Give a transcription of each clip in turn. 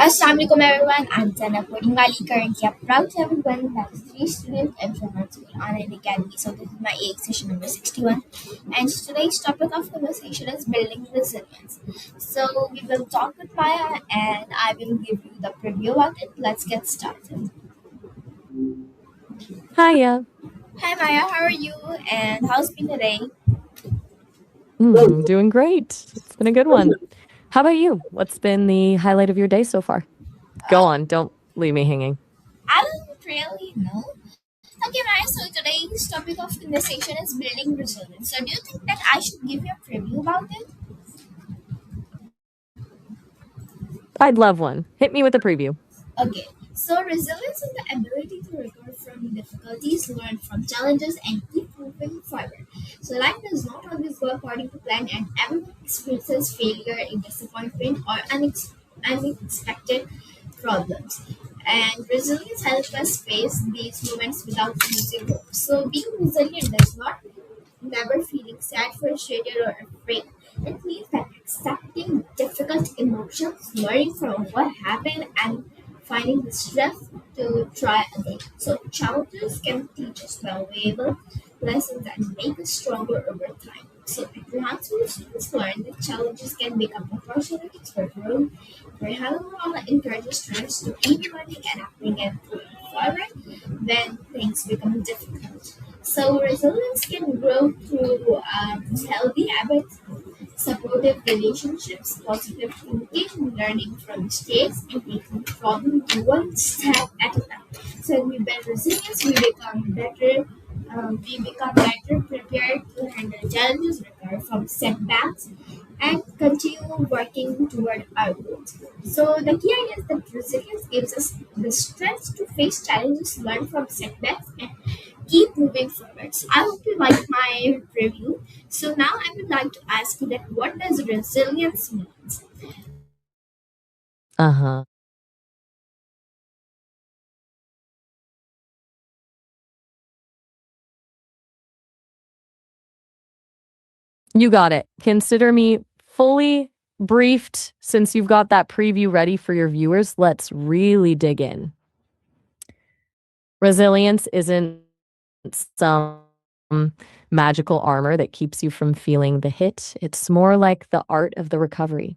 Assalamualaikum everyone, I'm Zana Kodingwali, currently a proud 7 that is 3 student at Rehan School Online Academy. So this is my AX session number 61 and today's topic of conversation is building resilience. So we will talk with Maya and I will give you the preview about it. Let's get started. Hiya. Hi Maya, how are you and how's been today? Doing great. It's been a good one. How about you? What's been the highlight of your day so far? Go on, don't leave me hanging. I don't really know. Okay Maya, so today's topic of conversation is building resilience. So do you think that I should give you a preview about it? I'd love one. Hit me with a preview. Okay, so resilience is the ability to recover from difficulties, learn from challenges, and keep moving forward. So life does not always go according to plan, and everyone experiences failure, disappointment, or unexpected problems. And resilience helps us face these moments without losing hope. So being resilient does not never feeling sad, frustrated, or afraid. It means that accepting difficult emotions, learning from what happened, and finding the strength to try again. So challenges can teach us valuable lessons and make us stronger over time. So at Rehan students learn that challenges can become opportunities for growth. Rehan Allahwala encourages students to keep learning, adapting, and moving forward when things become difficult. So resilience can grow through healthy habits, supportive relationships, positive thinking, learning from mistakes, and taking problems one step at a time. So when we build resilience, we become better prepared to handle challenges, recover from setbacks, and continue working toward our goals. So the key idea is that resilience gives us the strength to face challenges, learn from setbacks, and keep moving forward. So I hope you like my review. So now I would like to ask you that what does resilience mean? Uh-huh. You got it. Consider me fully briefed. Since you've got that preview ready for your viewers, let's really dig in. Resilience isn't some magical armor that keeps you from feeling the hit. It's more like the art of the recovery.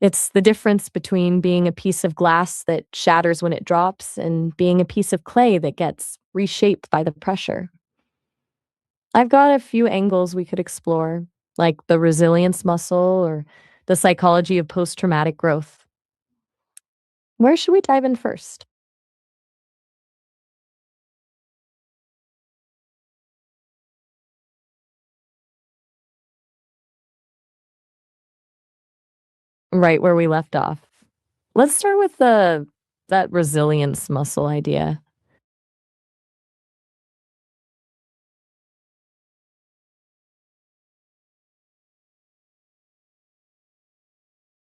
It's the difference between being a piece of glass that shatters when it drops and being a piece of clay that gets reshaped by the pressure. I've got a few angles we could explore, like the resilience muscle or the psychology of post traumatic growth. Where should we dive in first? Right where we left off. Let's start with the that resilience muscle idea.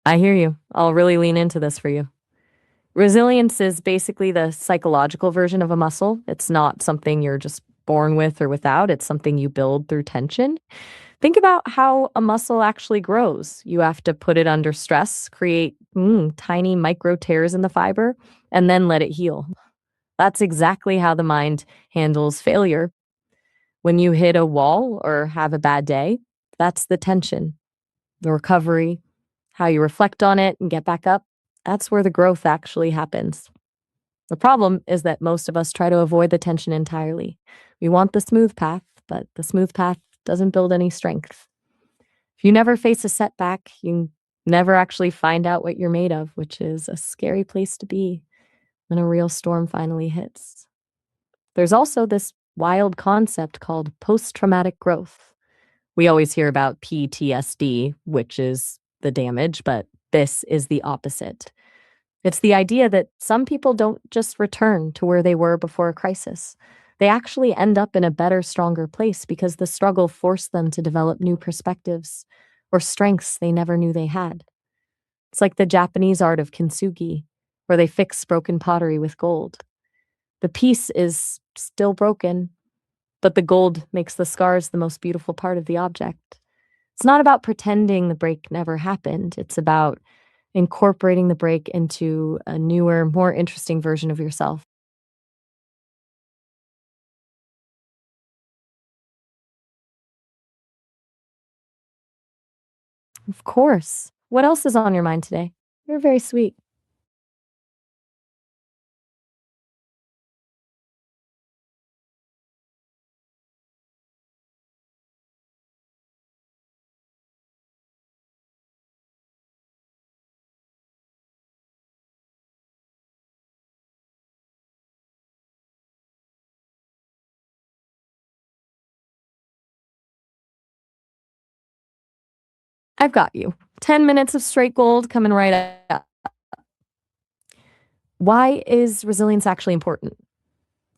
I hear you. I'll really lean into this for you. Resilience is basically the psychological version of a muscle. It's not something you're just born with or without, it's something you build through tension. Think about how a muscle actually grows. You have to put it under stress, create tiny micro tears in the fiber, and then let it heal. That's exactly how the mind handles failure. When you hit a wall or have a bad day, that's the tension, the recovery, how you reflect on it and get back up. That's where the growth actually happens. The problem is that most of us try to avoid the tension entirely. We want the smooth path, but the smooth path doesn't build any strength. If you never face a setback, you never actually find out what you're made of, which is a scary place to be when a real storm finally hits. There's also this wild concept called post traumatic growth. We always hear about PTSD, which is the damage, but this is the opposite. It's the idea that some people don't just return to where they were before a crisis. They actually end up in a better, stronger place because the struggle forced them to develop new perspectives or strengths they never knew they had. It's like the Japanese art of kintsugi, where they fix broken pottery with gold. The piece is still broken, but the gold makes the scars the most beautiful part of the object. It's not about pretending the break never happened. It's about incorporating the break into a newer, more interesting version of yourself. Of course. What else is on your mind today? You're very sweet. I've got you. 10 minutes of straight gold coming right up. Why is resilience actually important?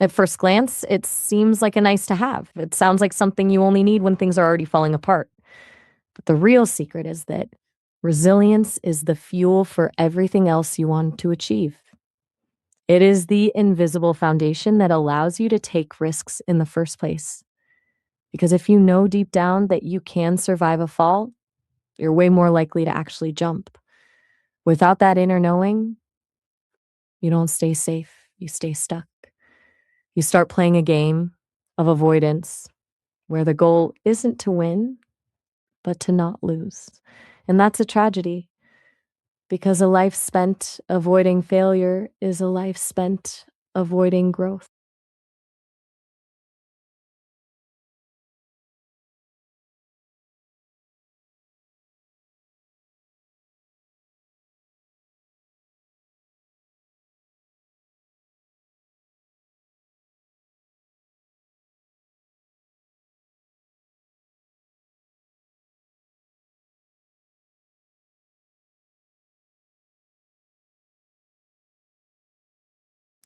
At first glance, it seems like a nice to have. It sounds like something you only need when things are already falling apart. But the real secret is that resilience is the fuel for everything else you want to achieve. It is the invisible foundation that allows you to take risks in the first place. Because if you know deep down that you can survive a fall, you're way more likely to actually jump. Without that inner knowing, you don't stay safe, you stay stuck. You start playing a game of avoidance where the goal isn't to win, but to not lose. And that's a tragedy because a life spent avoiding failure is a life spent avoiding growth.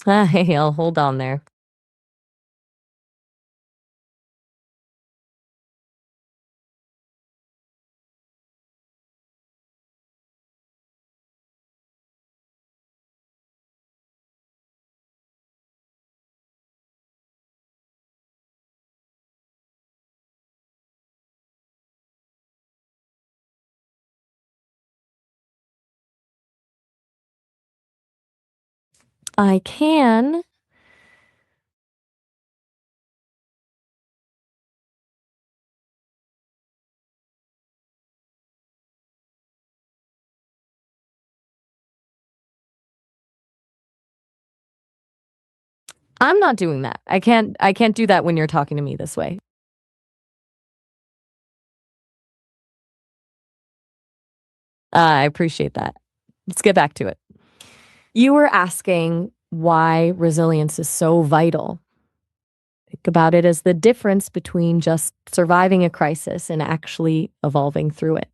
Hey, I'll hold on there. I can. I'm not doing that. I can't do that when you're talking to me this way. I appreciate that. Let's get back to it. You were asking why resilience is so vital. Think about it as the difference between just surviving a crisis and actually evolving through it.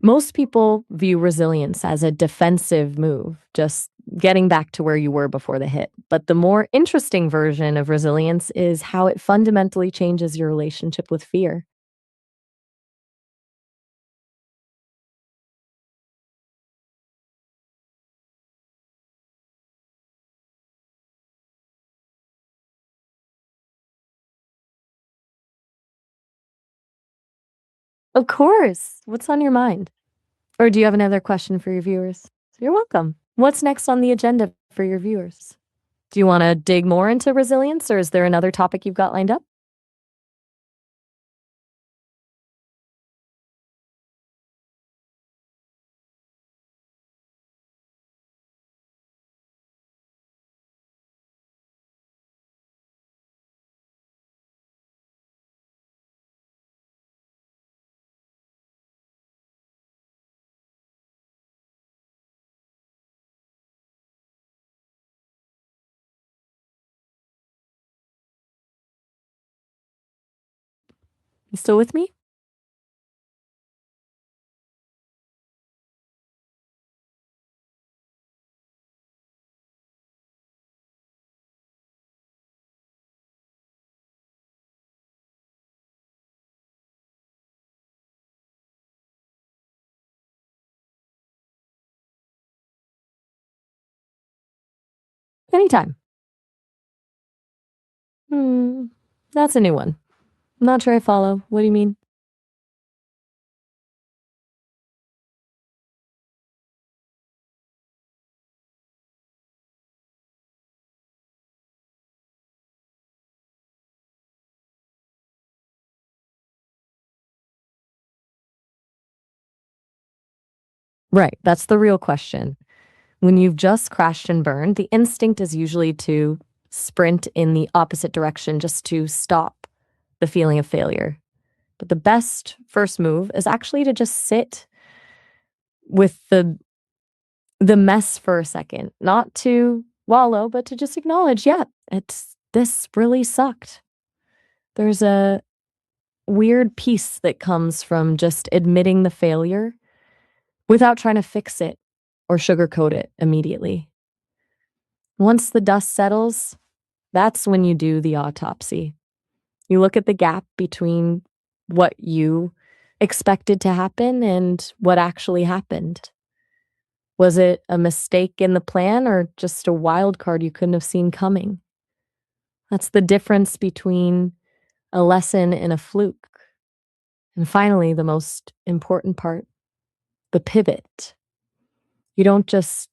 Most people view resilience as a defensive move, just getting back to where you were before the hit. But the more interesting version of resilience is how it fundamentally changes your relationship with fear. Of course. What's on your mind? Or do you have another question for your viewers? You're welcome. What's next on the agenda for your viewers? Do you want to dig more into resilience, or is there another topic you've got lined up? You still with me? Anytime. Hmm. That's a new one. I'm not sure I follow. What do you mean? Right, that's the real question. When you've just crashed and burned, the instinct is usually to sprint in the opposite direction just to stop the feeling of failure. But the best first move is actually to just sit with the mess for a second, not to wallow, but to just acknowledge, yeah, it's this really sucked. There's a weird peace that comes from just admitting the failure without trying to fix it or sugarcoat it immediately. Once the dust settles, that's when you do the autopsy. You look at the gap between what you expected to happen and what actually happened. Was it a mistake in the plan or just a wild card you couldn't have seen coming? That's the difference between a lesson and a fluke. And finally, the most important part, the pivot. You don't just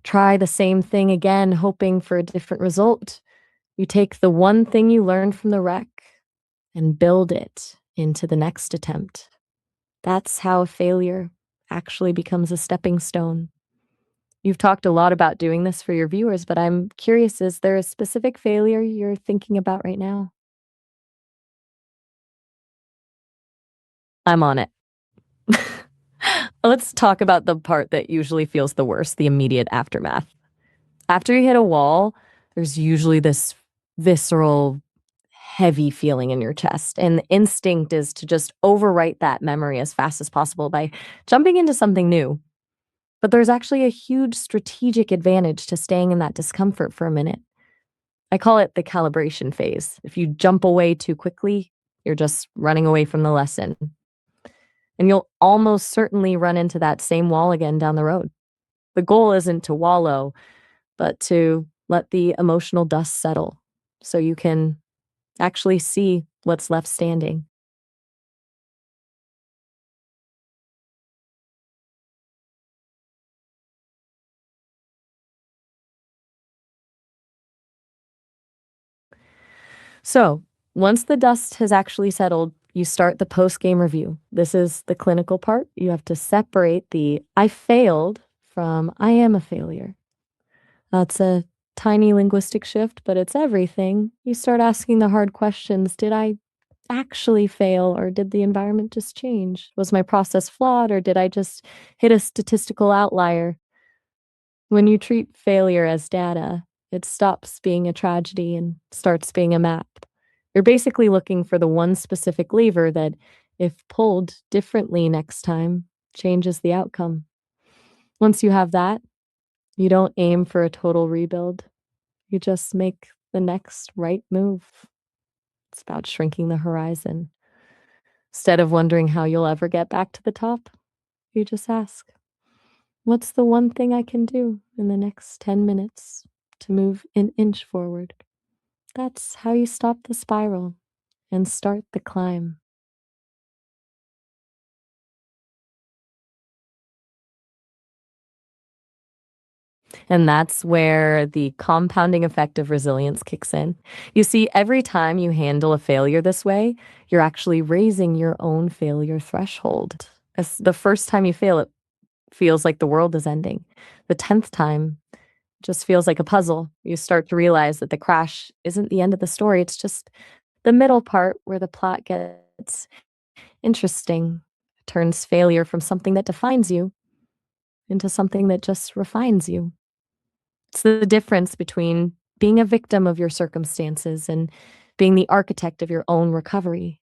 try the same thing again, hoping for a different result. You take the one thing you learned from the wreck and build it into the next attempt. That's how failure actually becomes a stepping stone. You've talked a lot about doing this for your viewers, but I'm curious, is there a specific failure you're thinking about right now? I'm on it. Let's talk about the part that usually feels the worst, the immediate aftermath. After you hit a wall, there's usually this visceral, heavy feeling in your chest. And the instinct is to just overwrite that memory as fast as possible by jumping into something new. But there's actually a huge strategic advantage to staying in that discomfort for a minute. I call it the calibration phase. If you jump away too quickly, you're just running away from the lesson. And you'll almost certainly run into that same wall again down the road. The goal isn't to wallow, but to let the emotional dust settle so you can actually see what's left standing. So, once the dust has actually settled, you start the post game review. This is the clinical part. You have to separate the I failed from I am a failure. That's a tiny linguistic shift, but it's everything. You start asking the hard questions. Did I actually fail, or did the environment just change? Was my process flawed, or did I just hit a statistical outlier? When you treat failure as data, it stops being a tragedy and starts being a map. You're basically looking for the one specific lever that, if pulled differently next time, changes the outcome. Once you have that, you don't aim for a total rebuild. You just make the next right move. It's about shrinking the horizon. Instead of wondering how you'll ever get back to the top, you just ask, what's the one thing I can do in the next 10 minutes to move an inch forward? That's how you stop the spiral and start the climb. And that's where the compounding effect of resilience kicks in. You see, every time you handle a failure this way, you're actually raising your own failure threshold. As the first time you fail, it feels like the world is ending. The 10th time just feels like a puzzle. You start to realize that the crash isn't the end of the story, it's just the middle part where the plot gets interesting, turns failure from something that defines you into something that just refines you. It's the difference between being a victim of your circumstances and being the architect of your own recovery.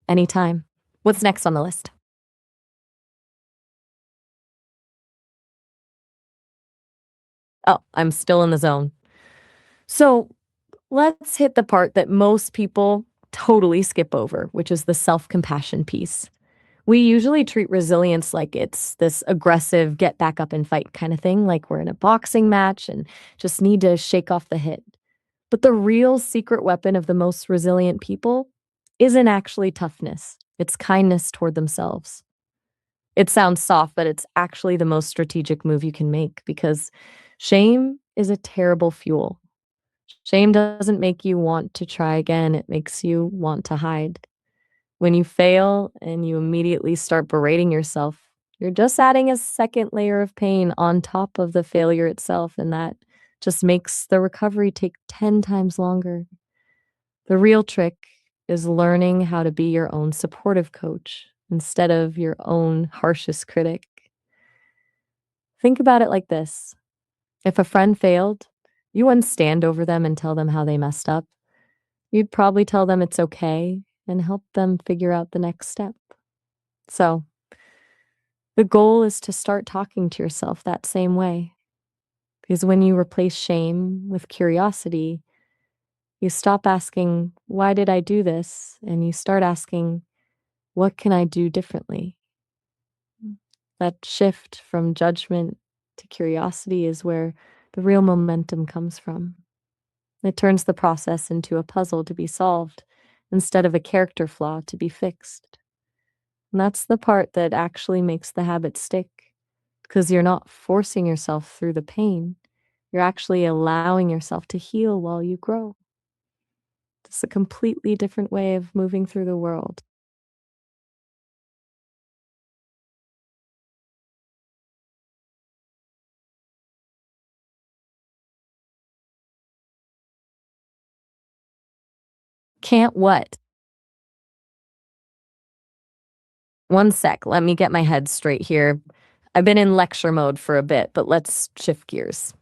Anytime. What's next on the list? Oh, I'm still in the zone. So let's hit the part that most people totally skip over, which is the self compassion piece. We usually treat resilience like it's this aggressive, get back up and fight kind of thing, like we're in a boxing match and just need to shake off the hit. But the real secret weapon of the most resilient people isn't actually toughness, it's kindness toward themselves. It sounds soft, but it's actually the most strategic move you can make because shame is a terrible fuel. Shame doesn't make you want to try again, it makes you want to hide. When you fail and you immediately start berating yourself, you're just adding a second layer of pain on top of the failure itself, and that just makes the recovery take 10 times longer. The real trick is learning how to be your own supportive coach instead of your own harshest critic. Think about it like this: if a friend failed, you wouldn't stand over them and tell them how they messed up. You'd probably tell them it's okay and help them figure out the next step. So, the goal is to start talking to yourself that same way. Because when you replace shame with curiosity, you stop asking, "Why did I do this?" and you start asking, "What can I do differently?" That shift from judgment to curiosity is where the real momentum comes from. It turns the process into a puzzle to be solved instead of a character flaw to be fixed. And that's the part that actually makes the habit stick, because you're not forcing yourself through the pain. You're actually allowing yourself to heal while you grow. It's a completely different way of moving through the world. Can't what? One sec, let me get my head straight here. I've been in lecture mode for a bit, but let's shift gears.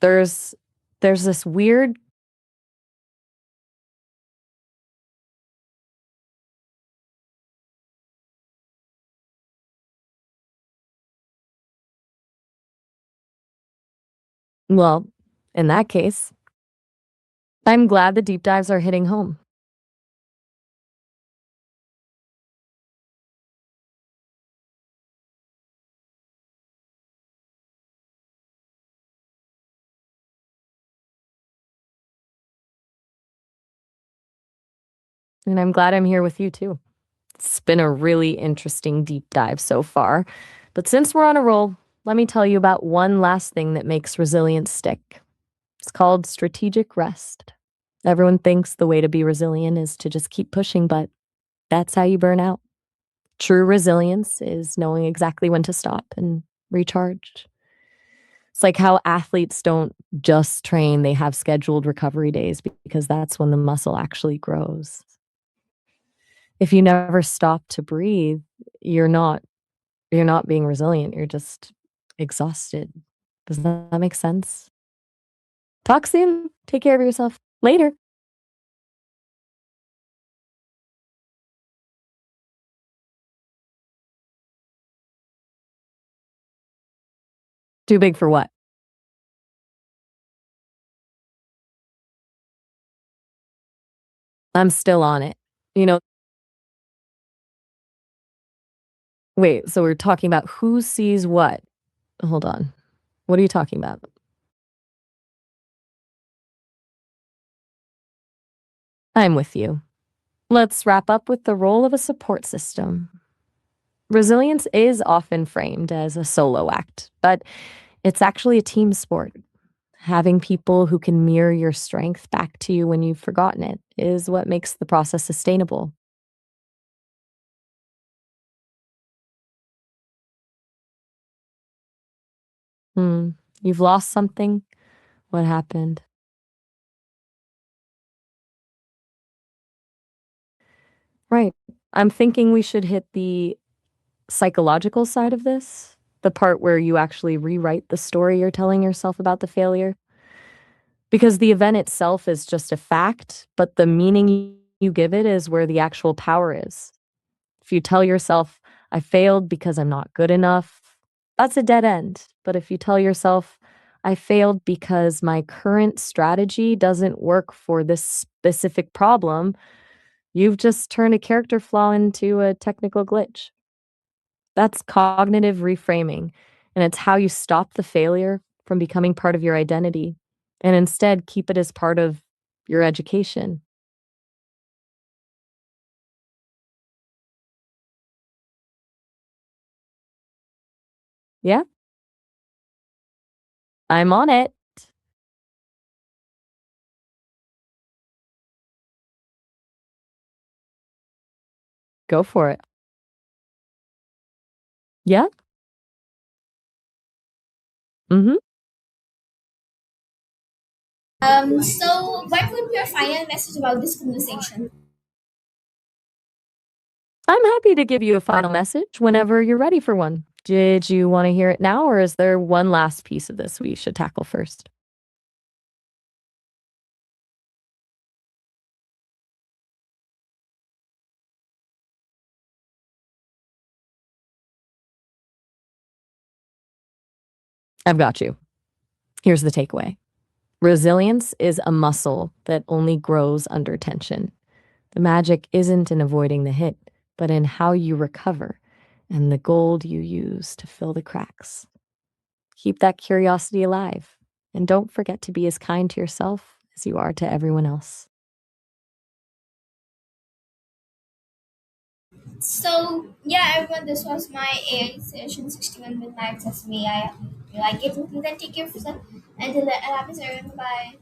There's there's this weird, well, in that case, I'm glad the deep dives are hitting home. And I'm glad I'm here with you too. It's been a really interesting deep dive so far. But since we're on a roll, let me tell you about one last thing that makes resilience stick. It's called strategic rest. Everyone thinks the way to be resilient is to just keep pushing, but that's how you burn out. True resilience is knowing exactly when to stop and recharge. It's like how athletes don't just train, they have scheduled recovery days because that's when the muscle actually grows. If you never stop to breathe, you're not you're not being resilient, you're just exhausted. Does that make sense? Talk soon. Take care of yourself. Later. Too big for what? I'm still on it. You know, wait, so we're talking about who sees what? Hold on. What are you talking about? I'm with you. Let's wrap up with the role of a support system. Resilience is often framed as a solo act, but it's actually a team sport. Having people who can mirror your strength back to you when you've forgotten it is what makes the process sustainable. Hmm. You've lost something? What happened? Right. I'm thinking we should hit the psychological side of this, the part where you actually rewrite the story you're telling yourself about the failure. Because the event itself is just a fact, but the meaning you give it is where the actual power is. If you tell yourself, "I failed because I'm not good enough," that's a dead end. But if you tell yourself, "I failed because my current strategy doesn't work for this specific problem," you've just turned a character flaw into a technical glitch. That's cognitive reframing, and it's how you stop the failure from becoming part of your identity and instead keep it as part of your education. Yeah, I'm on it. Go for it. Yeah. Mm-hmm. So what would be your final message about this conversation? I'm happy to give you a final message whenever you're ready for one. Did you want to hear it now, or is there one last piece of this we should tackle first? I've got you. Here's the takeaway. Resilience is a muscle that only grows under tension. The magic isn't in avoiding the hit, but in how you recover and the gold you use to fill the cracks. Keep that curiosity alive, and don't forget to be as kind to yourself as you are to everyone else. So yeah, everyone, this was my AI session 61 with my access AI. If you like it, then take care of yourself. Until then, happy everyone. Bye.